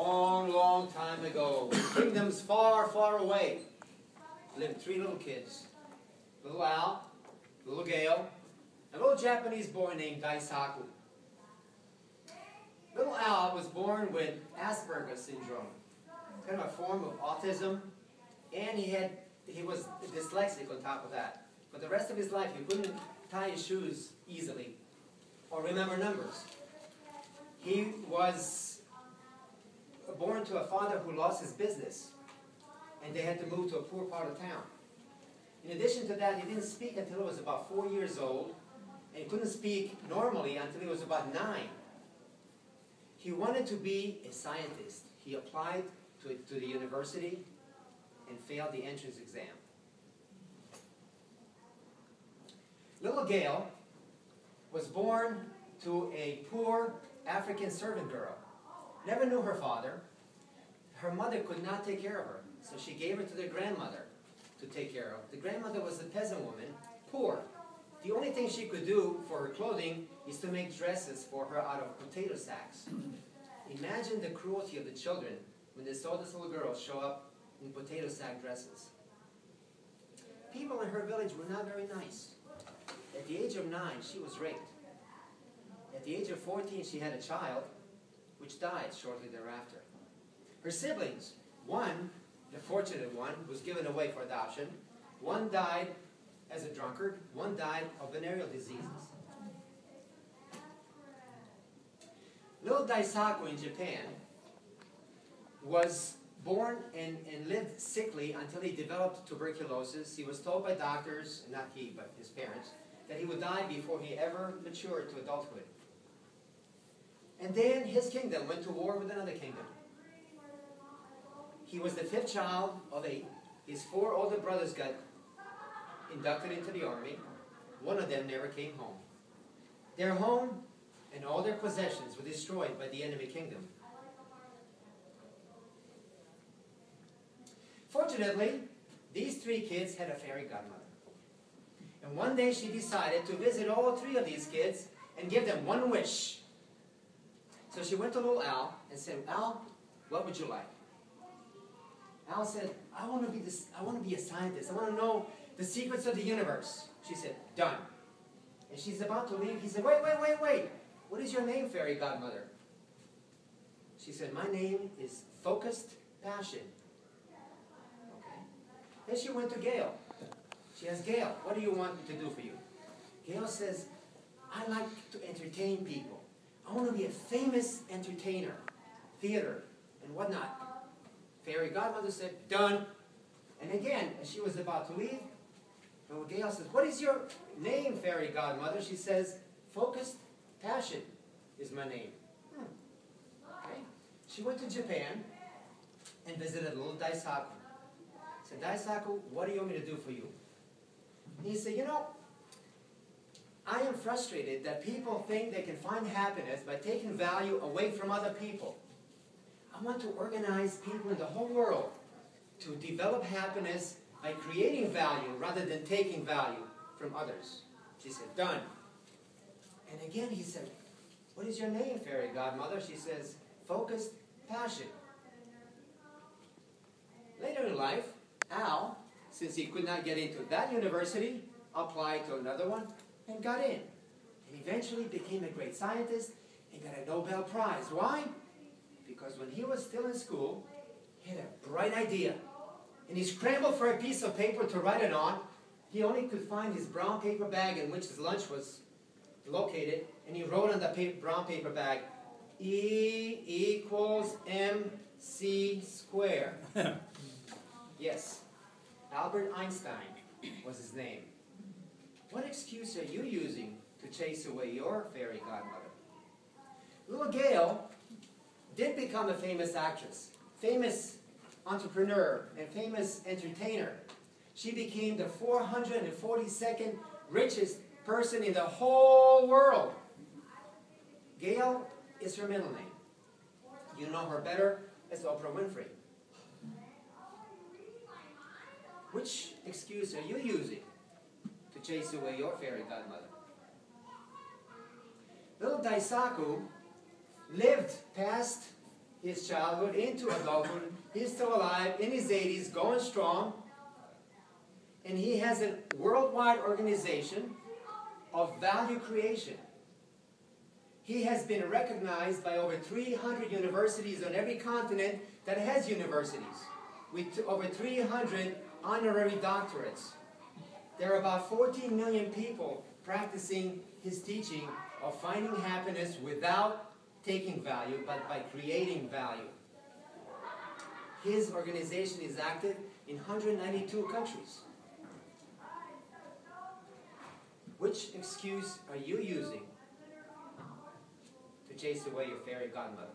long, long time ago, in kingdoms far, far away, lived 3 little kids. Little Al, little Gail, and a little Japanese boy named Daisaku. Little Al was born with Asperger's syndrome, kind of a form of autism, and he was dyslexic on top of that. For the rest of his life, he couldn't tie his shoes easily or remember numbers. He was born to a father who lost his business, and they had to move to a poor part of town. In addition to that, he didn't speak until he was about 4 years old, and he couldn't speak normally until he was about 9. He wanted to be a scientist. He applied to the university and failed the entrance exam. Little Gail was born to a poor African servant girl. Never knew her father. Her mother could not take care of her, so she gave her to their grandmother to take care of. The grandmother was a peasant woman, poor. The only thing she could do for her clothing is to make dresses for her out of potato sacks. Imagine the cruelty of the children when they saw this little girl show up in potato sack dresses. People in her village were not very nice. At the age of 9, she was raped. At the age of 14, she had a child, which died shortly thereafter. Her siblings, one, the fortunate one, was given away for adoption. One died as a drunkard. One died of venereal diseases. Little Daisaku in Japan was born and lived sickly until he developed tuberculosis. He was told by doctors, not he, but his parents, that he would die before he ever matured to adulthood. And then his kingdom went to war with another kingdom. He was the 5th child of 8. His 4 older brothers got inducted into the army. One of them never came home. Their home and all their possessions were destroyed by the enemy kingdom. Fortunately, these 3 kids had a fairy godmother. And one day she decided to visit all 3 of these kids and give them one wish. So she went to little Al and said, Al, what would you like? Al said, I want to be a scientist. I want to know the secrets of the universe. She said, done. And she's about to leave. He said, wait. What is your name, fairy godmother? She said, my name is Focused Passion. Okay. Then she went to Gail. She asked Gail, what do you want me to do for you? Gail says, I like to entertain people. I want to be a famous entertainer, theater, and whatnot. Fairy godmother said, done. And again, as she was about to leave, little Gail says, what is your name, fairy godmother? She says, Focused Passion is my name. Okay. She went to Japan and visited little Daisaku. Said, Daisaku, what do you want me to do for you? And he said, you know, I am frustrated that people think they can find happiness by taking value away from other people. I want to organize people in the whole world to develop happiness by creating value rather than taking value from others. She said, done. And again he said, what is your name, fairy godmother? She says, Focused Passion. Later in life, Al, since he could not get into that university, applied to another one and got in. And eventually became a great scientist and got a Nobel Prize. Why? Because when he was still in school, he had a bright idea. And he scrambled for a piece of paper to write it on. He only could find his brown paper bag in which his lunch was located. And he wrote on the brown paper bag, E equals MC squared. Yes, Albert Einstein was his name. What excuse are you using to chase away your fairy godmother? Little Gail did become a famous actress, famous entrepreneur, and famous entertainer. She became the 442nd richest person in the whole world. Gail is her middle name. You know her better as Oprah Winfrey. Which excuse are you using to chase away your fairy godmother? Little Daisaku lived past his childhood into adulthood. He's still alive, in his 80s, going strong. And he has a worldwide organization of value creation. He has been recognized by over 300 universities on every continent that has universities, with over 300 honorary doctorates. There are about 14 million people practicing his teaching of finding happiness without taking value, but by creating value. His organization is active in 192 countries. Which excuse are you using to chase away your fairy godmother?